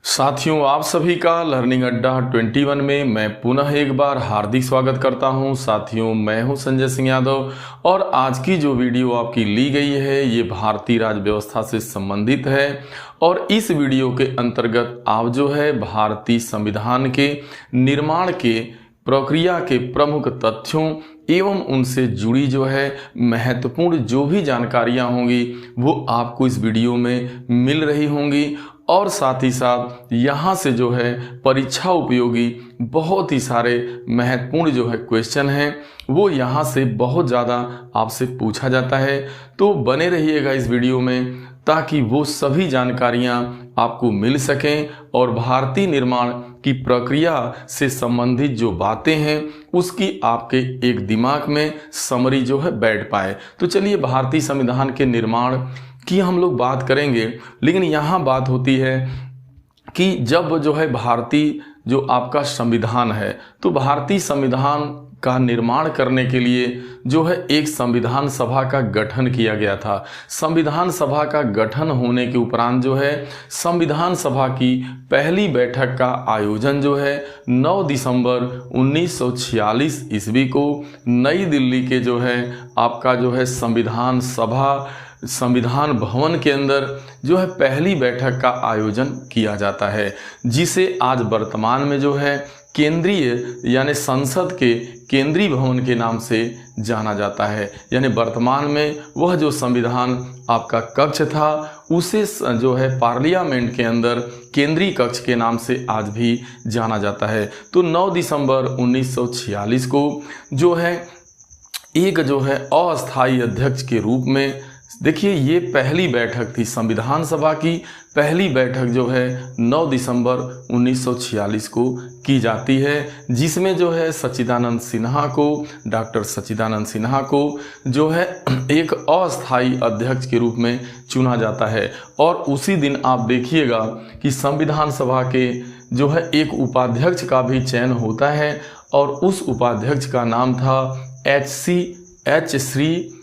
साथियों, आप सभी का लर्निंग अड्डा 21 में मैं पुनः एक बार हार्दिक स्वागत करता हूं। साथियों, मैं हूं संजय सिंह यादव और आज की जो वीडियो आपकी ली गई है ये भारतीय राज्य व्यवस्था से संबंधित है। और इस वीडियो के अंतर्गत आप जो है भारतीय संविधान के निर्माण के प्रक्रिया के प्रमुख तथ्यों एवं उनसे जुड़ी जो है महत्वपूर्ण जो भी जानकारियां होंगी वो आपको इस वीडियो में मिल रही होंगी। और साथ ही साथ यहाँ से जो है परीक्षा उपयोगी बहुत ही सारे महत्वपूर्ण जो है क्वेश्चन हैं वो यहाँ से बहुत ज़्यादा आपसे पूछा जाता है। तो बने रहिएगा इस वीडियो में ताकि वो सभी जानकारियाँ आपको मिल सकें और भारतीय निर्माण की प्रक्रिया से संबंधित जो बातें हैं उसकी आपके एक दिमाग में समरी जो है बैठ पाए। तो चलिए भारतीय संविधान के निर्माण की हम लोग बात करेंगे, लेकिन यहाँ बात होती है कि जब जो है भारतीय जो आपका संविधान है तो भारतीय संविधान का निर्माण करने के लिए जो है एक संविधान सभा का गठन किया गया था। संविधान सभा का गठन होने के उपरांत जो है संविधान सभा की पहली बैठक का आयोजन जो है 9 दिसंबर 1946 ईस्वी को नई दिल्ली के जो है आपका जो है संविधान सभा संविधान भवन के अंदर जो है पहली बैठक का आयोजन किया जाता है, जिसे आज वर्तमान में जो है केंद्रीय यानी संसद के केंद्रीय भवन के नाम से जाना जाता है। यानी वर्तमान में वह जो संविधान आपका कक्ष था उसे जो है पार्लियामेंट के अंदर केंद्रीय कक्ष के नाम से आज भी जाना जाता है। तो 9 दिसंबर 1946 को जो है एक जो है अस्थायी अध्यक्ष के रूप में, देखिए ये पहली बैठक थी संविधान सभा की पहली बैठक जो है 9 दिसंबर 1946 को की जाती है, जिसमें जो है सच्चिदानंद सिन्हा को डॉक्टर सच्चिदानंद सिन्हा को जो है एक अस्थायी अध्यक्ष के रूप में चुना जाता है। और उसी दिन आप देखिएगा कि संविधान सभा के जो है एक उपाध्यक्ष का भी चयन होता है और उस उपाध्यक्ष का नाम था एच श्री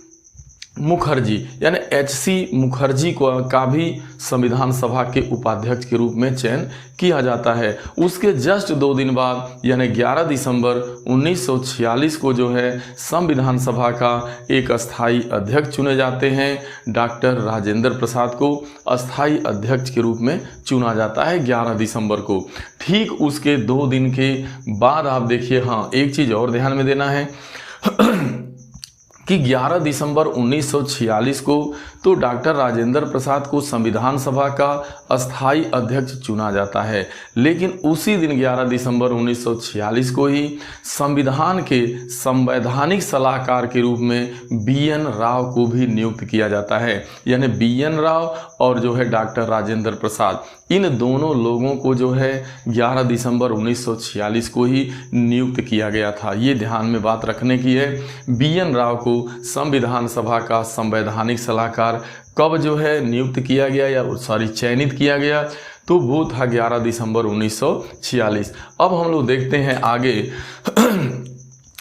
मुखर्जी, यानी एच.सी. मुखर्जी को का भी संविधान सभा के उपाध्यक्ष के रूप में चयन किया जाता है। उसके जस्ट 2 दिन बाद यानी 11 दिसंबर 1946 को जो है संविधान सभा का एक अस्थायी अध्यक्ष चुने जाते हैं। डॉक्टर राजेंद्र प्रसाद को अस्थायी अध्यक्ष के रूप में चुना जाता है 11 दिसंबर को। ठीक उसके 2 दिन के बाद आप देखिए, हाँ एक चीज़ और ध्यान में देना है कि 11 दिसंबर 1946 को तो डॉक्टर राजेंद्र प्रसाद को संविधान सभा का अस्थायी अध्यक्ष चुना जाता है, लेकिन उसी दिन 11 दिसंबर 1946 को ही संविधान के संवैधानिक सलाहकार के रूप में बी.एन. राव को भी नियुक्त किया जाता है। यानी बी.एन. राव और जो है डॉक्टर राजेंद्र प्रसाद, इन दोनों लोगों को जो है 11 दिसंबर 1946 को ही नियुक्त किया गया था। ये ध्यान में बात रखने की है। बी.एन. राव को संविधान सभा का संवैधानिक सलाहकार कब जो है नियुक्त किया गया या चयनित किया गया, तो वो था 11 दिसंबर 1946। अब हम लोग देखते हैं आगे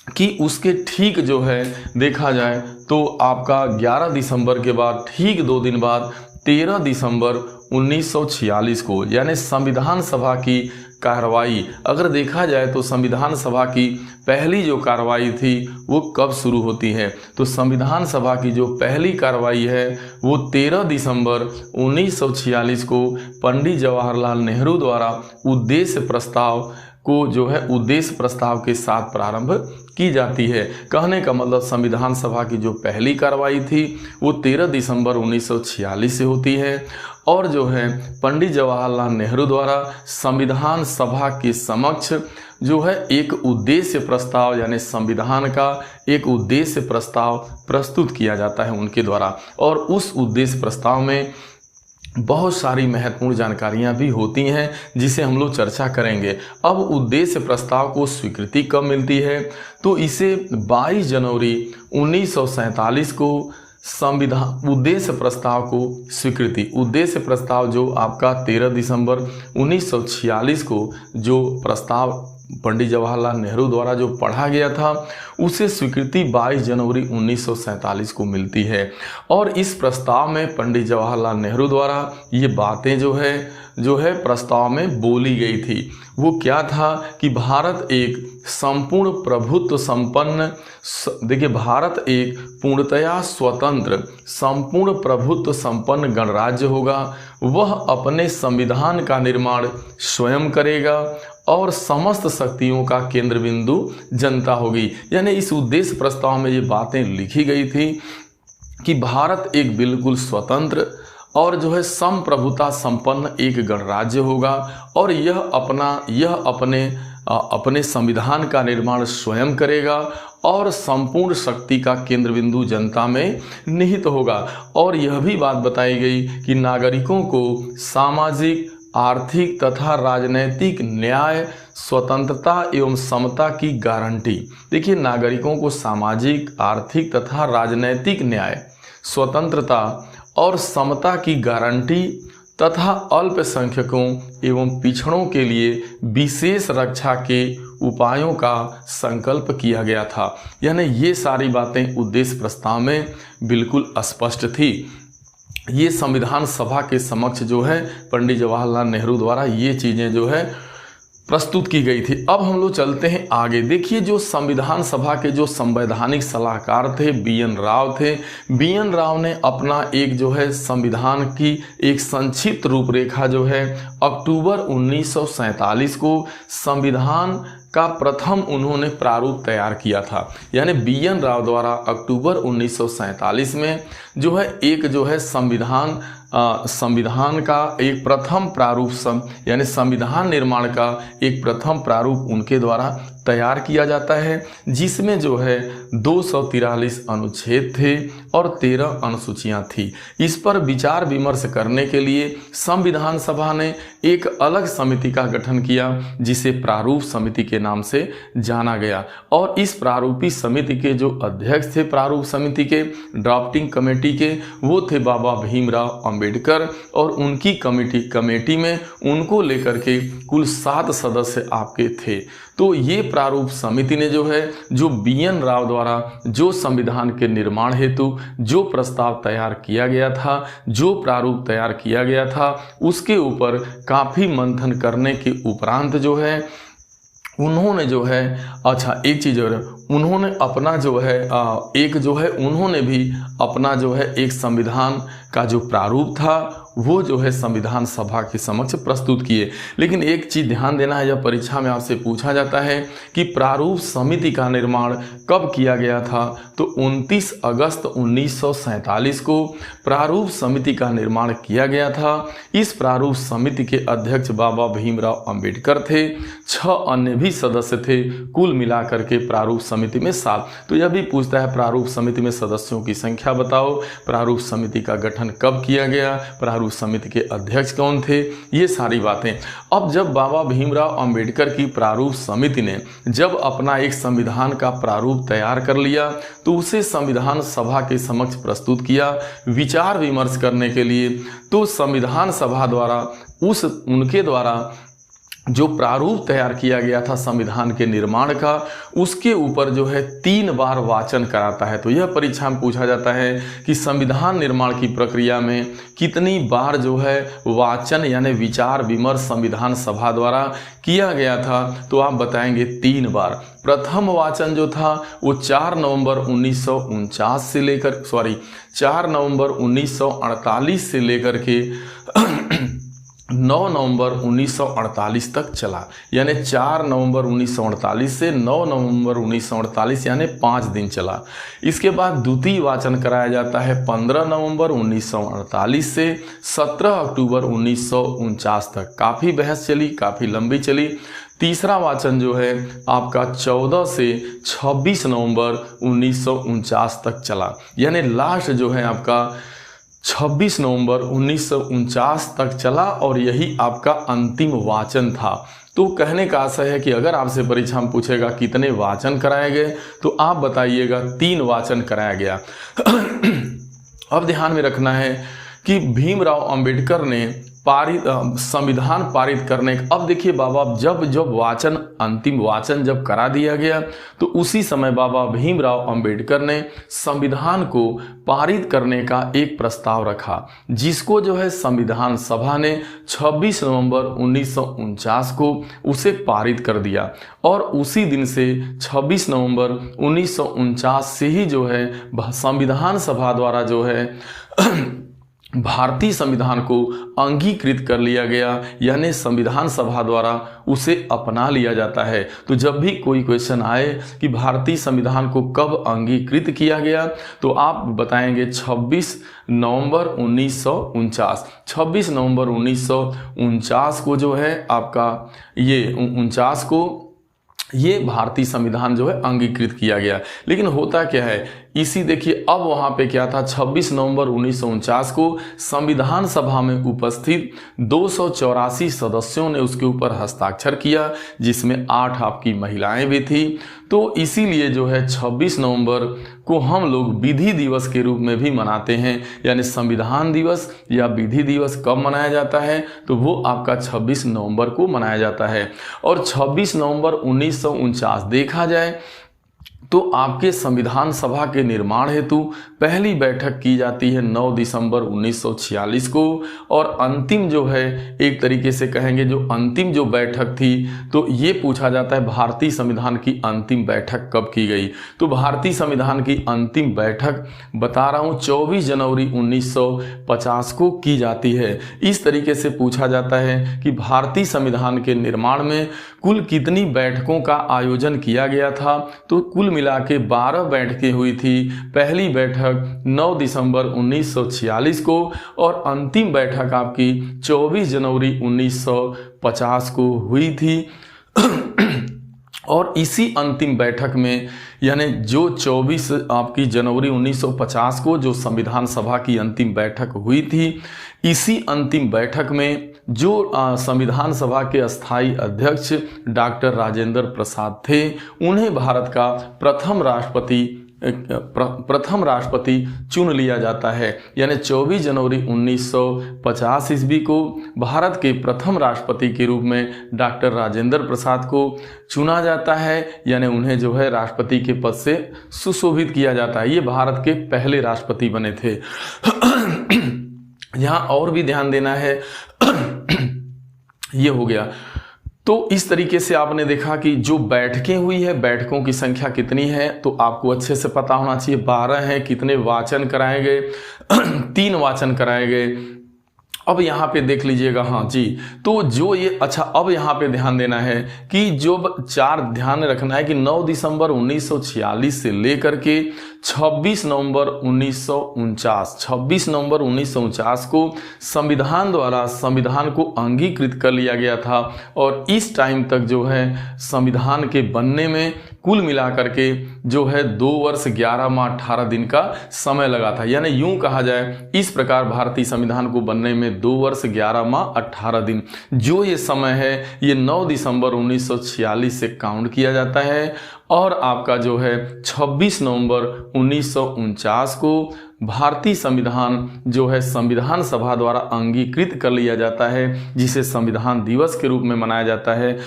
कि उसके ठीक जो है देखा जाए तो आपका 11 दिसंबर के बाद ठीक 2 दिन बाद 13 दिसंबर 1946 को यानी संविधान सभा की कार्रवाई, अगर देखा जाए तो संविधान सभा की पहली जो कार्रवाई थी वो कब शुरू होती है, तो संविधान सभा की जो पहली कार्रवाई है वो 13 दिसंबर 1946 को पंडित जवाहरलाल नेहरू द्वारा उद्देश्य प्रस्ताव के साथ प्रारंभ की जाती है। कहने का मतलब संविधान सभा की जो पहली कार्रवाई थी वो 13 दिसंबर 1946 से होती है और जो है पंडित जवाहरलाल नेहरू द्वारा संविधान सभा के समक्ष जो है एक उद्देश्य प्रस्ताव यानी संविधान का एक उद्देश्य प्रस्ताव प्रस्तुत किया जाता है उनके द्वारा। और उस उद्देश्य प्रस्ताव में बहुत सारी महत्वपूर्ण जानकारियां भी होती हैं जिसे हम लोग चर्चा करेंगे। अब उद्देश्य प्रस्ताव को स्वीकृति कब मिलती है, तो इसे 22 जनवरी 1947 को संविधान उद्देश्य प्रस्ताव को स्वीकृति, उद्देश्य प्रस्ताव जो आपका 13 दिसंबर 1946 को जो प्रस्ताव पंडित जवाहरलाल नेहरू द्वारा जो पढ़ा गया था उसे स्वीकृति 22 जनवरी 1947 को मिलती है। और इस प्रस्ताव में पंडित जवाहरलाल नेहरू द्वारा ये बातें जो है प्रस्ताव में बोली गई थी। वो क्या था कि भारत एक संपूर्ण प्रभुत्व संपन्न, देखिए भारत एक पूर्णतया स्वतंत्र संपूर्ण प्रभुत्व संपन्न गणराज्य होगा। वह अपने संविधान का निर्माण स्वयं करेगा और समस्त शक्तियों का केंद्र बिंदु जनता होगी। यानी इस उद्देश्य प्रस्ताव में ये बातें लिखी गई थी कि भारत एक बिल्कुल स्वतंत्र और जो है संप्रभुता संपन्न एक गणराज्य होगा और यह अपने संविधान का निर्माण स्वयं करेगा और संपूर्ण शक्ति का केंद्र बिंदु जनता में निहित होगा। और यह भी बात बताई गई कि नागरिकों को सामाजिक, आर्थिक तथा राजनैतिक न्याय, स्वतंत्रता एवं समता की गारंटी। देखिए नागरिकों को सामाजिक, आर्थिक तथा राजनैतिक न्याय, स्वतंत्रता और समता की गारंटी तथा अल्पसंख्यकों एवं पिछड़ों के लिए विशेष रक्षा के उपायों का संकल्प किया गया था। यानी ये सारी बातें उद्देश्य प्रस्ताव में बिल्कुल स्पष्ट थी। ये संविधान सभा के समक्ष जो है पंडित जवाहरलाल नेहरू द्वारा ये चीज़ें जो है प्रस्तुत की गई थी। अब हम लोग चलते हैं आगे। देखिए जो संविधान सभा के जो संवैधानिक सलाहकार थे BN राव थे। BN राव ने अपना एक जो है संविधान की एक संक्षिप्त रूपरेखा जो है अक्टूबर 1947 को संविधान का प्रथम उन्होंने प्रारूप तैयार किया था। यानी BN राव द्वारा अक्टूबर 1947 में जो है एक जो है संविधान का एक प्रथम प्रारूप यानी संविधान निर्माण का एक प्रथम प्रारूप उनके द्वारा तैयार किया जाता है, जिसमें जो है 243 अनुच्छेद थे और 13 अनुसूचियां थी। इस पर विचार विमर्श करने के लिए संविधान सभा ने एक अलग समिति का गठन किया जिसे प्रारूप समिति के नाम से जाना गया। और इस प्रारूपी समिति के जो अध्यक्ष थे प्रारूप समिति के ड्राफ्टिंग कमेटी के, वो थे बाबा भीमराव अंबेडकर। और उनकी कमेटी में उनको लेकर के कुल 7 सदस्य आपके थे। तो ये प्रारूप समिति ने जो है जो BN राव द्वारा जो संविधान के निर्माण हेतु जो प्रस्ताव तैयार किया गया था, जो प्रारूप तैयार किया गया था, उसके ऊपर काफ़ी मंथन करने के उपरांत जो है उन्होंने जो है एक चीज़ और उन्होंने अपना जो है उन्होंने भी अपना जो है एक संविधान का जो प्रारूप था वो जो है संविधान सभा के समक्ष प्रस्तुत किए। लेकिन एक चीज़ ध्यान देना है, यह परीक्षा में आपसे पूछा जाता है कि प्रारूप समिति का निर्माण कब किया गया था। तो 29 अगस्त 1947 को प्रारूप समिति का निर्माण किया गया था। इस प्रारूप समिति के अध्यक्ष बाबा भीमराव अंबेडकर थे। 6 अन्य भी सदस्य थे। कुल मिलाकर के प्रारूप समिति में 7। तो यह भी पूछता है प्रारूप समिति में सदस्यों की संख्या बताओ, प्रारूप समिति का गठन कब किया गया, प्रारूप समिति के अध्यक्ष कौन थे, ये सारी बातें। अब जब बाबा भीमराव अंबेडकर की प्रारूप समिति ने जब अपना एक संविधान का प्रारूप तैयार कर लिया तो उसे संविधान सभा के समक्ष प्रस्तुत किया विचार विमर्श करने के लिए। तो संविधान सभा द्वारा उनके द्वारा जो प्रारूप तैयार किया गया था संविधान के निर्माण का, उसके ऊपर जो है 3 बार वाचन कराता है। तो यह परीक्षा में पूछा जाता है कि संविधान निर्माण की प्रक्रिया में कितनी बार जो है वाचन यानी विचार विमर्श संविधान सभा द्वारा किया गया था। तो आप बताएंगे 3 बार। प्रथम वाचन जो था वो 4 नवंबर 1948 से लेकर 4 नवंबर 1948 से लेकर के 9 नवंबर 1948 तक चला। यानी 4 नवंबर 1948 से 9 नवंबर 1948 यानी 5 दिन चला। इसके बाद द्वितीय वाचन कराया जाता है 15 नवंबर 1948 से 17 अक्टूबर 1949 तक। काफ़ी बहस चली, काफ़ी लंबी चली। तीसरा वाचन जो है आपका 14 से 26 नवंबर 1949 तक चला। यानी लास्ट जो है आपका 26 नवंबर 1949 तक चला और यही आपका अंतिम वाचन था। तो कहने का आशय है कि अगर आपसे परीक्षा में पूछेगा कितने वाचन कराए गए तो आप बताइएगा 3 वाचन कराया गया। अब ध्यान में रखना है कि भीमराव अंबेडकर ने संविधान पारित करने का। अब देखिए बाबा, जब वाचन, अंतिम वाचन जब करा दिया गया तो उसी समय बाबा भीमराव अंबेडकर ने संविधान को पारित करने का एक प्रस्ताव रखा, जिसको जो है संविधान सभा ने 26 नवंबर 1949 को उसे पारित कर दिया। और उसी दिन से 26 नवंबर 1949 से ही जो है संविधान सभा द्वारा जो है भारतीय संविधान को अंगीकृत कर लिया गया, यानी संविधान सभा द्वारा उसे अपना लिया जाता है। तो जब भी कोई क्वेश्चन आए कि भारतीय संविधान को कब अंगीकृत किया गया, तो आप बताएंगे 26 नवंबर 1949। 26 नवंबर 1949 को जो है आपका ये 49 को ये भारतीय संविधान जो है अंगीकृत किया गया। लेकिन होता क्या है, इसी देखिए अब वहां पे क्या था, 26 नवंबर 1949 को संविधान सभा में उपस्थित 284 सदस्यों ने उसके ऊपर हस्ताक्षर किया, जिसमें 8 आपकी महिलाएं भी थी। तो इसीलिए जो है 26 नवंबर को हम लोग विधि दिवस के रूप में भी मनाते हैं। यानी संविधान दिवस या विधि दिवस कब मनाया जाता है, तो वो आपका 26 नवंबर को मनाया जाता है। और 26 नवंबर 1949 देखा जाए तो आपके संविधान सभा के निर्माण हेतु पहली बैठक की जाती है 9 दिसंबर 1946 को। और अंतिम जो है, एक तरीके से कहेंगे जो अंतिम जो बैठक थी, तो ये पूछा जाता है भारतीय संविधान की अंतिम बैठक कब की गई। तो भारतीय संविधान की अंतिम बैठक बता रहा हूँ 24 जनवरी 1950 को की जाती है। इस तरीके से पूछा जाता है कि भारतीय संविधान के निर्माण में कुल कितनी बैठकों का आयोजन किया गया था, तो कुल मिला के 12 बैठकें हुई थी। पहली बैठक 9 दिसंबर 1946 को और अंतिम बैठक आपकी 24 जनवरी 1950 को हुई थी। और इसी अंतिम बैठक में, यानी जो 24 आपकी जनवरी 1950 को जो संविधान सभा की अंतिम बैठक हुई थी, इसी अंतिम बैठक में जो संविधान सभा के अस्थाई अध्यक्ष डॉक्टर राजेंद्र प्रसाद थे, उन्हें भारत का प्रथम राष्ट्रपति चुन लिया जाता है। यानी 24 जनवरी 1950 ईस्वी को भारत के प्रथम राष्ट्रपति के रूप में डॉक्टर राजेंद्र प्रसाद को चुना जाता है। यानी उन्हें जो है राष्ट्रपति के पद से सुशोभित किया जाता है। ये भारत के पहले राष्ट्रपति बने थे। यहाँ और भी ध्यान देना है, ये हो गया। तो इस तरीके से आपने देखा कि जो बैठकें हुई है, बैठकों की संख्या कितनी है, तो आपको अच्छे से पता होना चाहिए। 12 हैं। कितने वाचन कराए गए? 3 वाचन कराए गए। अब यहाँ पे देख लीजिएगा, हाँ जी, तो जो ये अच्छा, अब यहाँ पे ध्यान देना है कि जो 4 ध्यान रखना है कि 9 दिसंबर 1946 से लेकर के 26 नवंबर 1949 को संविधान द्वारा संविधान को अंगीकृत कर लिया गया था। और इस टाइम तक जो है संविधान के बनने में कुल मिलाकर के जो है 2 वर्ष 11 माह 18 दिन का समय लगा था। यानी यूं कहा जाए, इस प्रकार भारतीय संविधान को बनने में 2 वर्ष 11 माह 18 दिन जो ये समय है, ये 9 दिसंबर 1946 से काउंट किया जाता है। और आपका जो है 26 नवंबर 1949 को भारतीय संविधान जो है संविधान सभा द्वारा अंगीकृत कर लिया जाता है, जिसे संविधान दिवस के रूप में मनाया जाता है।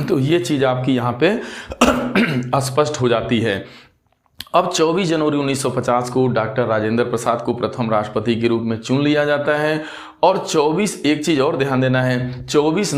तो ये चीज़ आपकी यहाँ पे स्पष्ट हो जाती है। अब 24 जनवरी 1950 को डॉक्टर राजेंद्र प्रसाद को प्रथम राष्ट्रपति के रूप में चुन लिया जाता है। और 24 एक चीज़ और ध्यान देना है, 24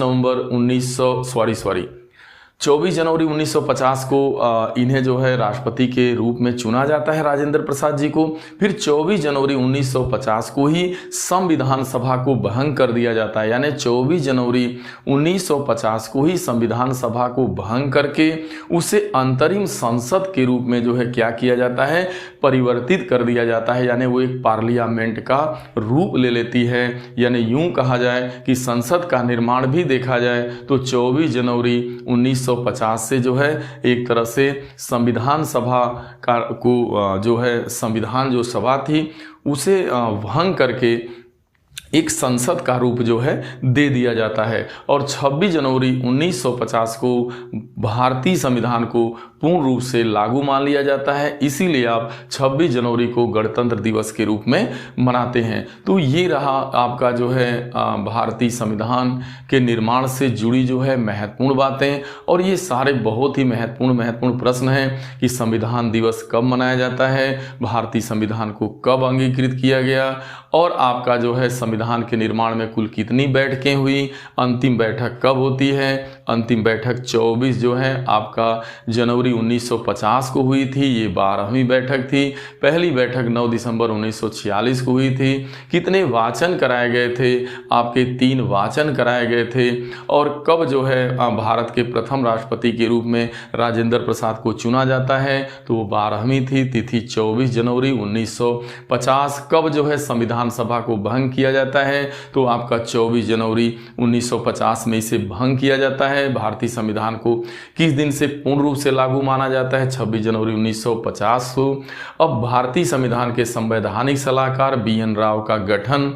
जनवरी 1950 को इन्हें जो है राष्ट्रपति के रूप में चुना जाता है, राजेंद्र प्रसाद जी को। फिर 24 जनवरी 1950 को ही संविधान सभा को भंग कर दिया जाता है। यानी 24 जनवरी 1950 को ही संविधान सभा को भंग करके उसे अंतरिम संसद के रूप में जो है क्या किया जाता है, परिवर्तित कर दिया जाता है। यानी वो एक पार्लियामेंट का रूप ले लेती है। यानी यूं कहा जाए कि संसद का निर्माण भी देखा जाए तो 24 जनवरी 1950 से जो है एक तरह से संविधान सभा को जो है संविधान जो सभा थी उसे भंग करके एक संसद का रूप जो है दे दिया जाता है। और 26 जनवरी 1950 को भारतीय संविधान को पूर्ण रूप से लागू मान लिया जाता है, इसीलिए आप 26 जनवरी को गणतंत्र दिवस के रूप में मनाते हैं। तो ये रहा आपका जो है भारतीय संविधान के निर्माण से जुड़ी जो है महत्वपूर्ण बातें, और ये सारे बहुत ही महत्वपूर्ण प्रश्न हैं कि संविधान दिवस कब मनाया जाता है, भारतीय संविधान को कब अंगीकृत किया गया, और आपका जो है संविधान के निर्माण में कुल कितनी बैठकें हुई, अंतिम बैठक कब होती है। अंतिम बैठक 24 जो है आपका जनवरी 1950 को हुई थी, ये 12वीं बैठक थी। पहली बैठक 9 दिसंबर 1946 को हुई थी। कितने वाचन कराए गए थे, आपके 3 वाचन कराए गए थे। और कब जो है भारत के प्रथम राष्ट्रपति के रूप में राजेंद्र प्रसाद को चुना जाता है, तो वो 12वीं थी, तिथि 24 जनवरी 1950। कब जो है संविधान सभा को भंग किया जाता है, तो आपका 24 जनवरी 1950 में इसे भंग किया जाता है। भारतीय संविधान को किस दिन से पूर्ण रूप से लागू माना जाता है, 26 जनवरी 1950 को। अब भारतीय संविधान के संवैधानिक सलाहकार BN राव का गठन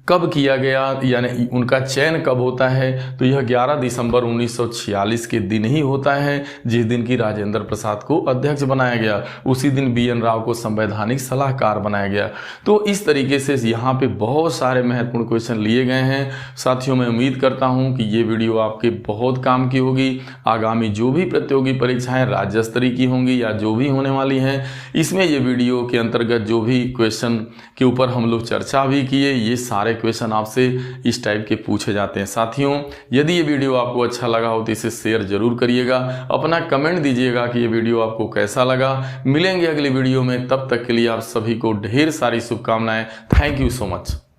कब किया गया, यानी उनका चयन कब होता है, तो यह 11 दिसंबर 1946 के दिन ही होता है, जिस दिन की राजेंद्र प्रसाद को अध्यक्ष बनाया गया। उसी दिन BN राव को संवैधानिक सलाहकार बनाया गया। तो इस तरीके से यहाँ पे बहुत सारे महत्वपूर्ण क्वेश्चन लिए गए हैं। साथियों, मैं उम्मीद करता हूँ कि ये वीडियो आपके बहुत काम की होगी। आगामी जो भी प्रतियोगी परीक्षाएँ राज्य स्तरीय की होंगी या जो भी होने वाली हैं, इसमें ये वीडियो के अंतर्गत जो भी क्वेश्चन के ऊपर हम लोग चर्चा भी किए, ये सारे क्वेश्चन आपसे इस टाइप के पूछे जाते हैं। साथियों, यदि ये वीडियो आपको अच्छा लगा हो तो इसे शेयर जरूर करिएगा, अपना कमेंट दीजिएगा कि ये वीडियो आपको कैसा लगा। मिलेंगे अगली वीडियो में, तब तक के लिए आप सभी को ढेर सारी शुभकामनाएं। Thank you so much.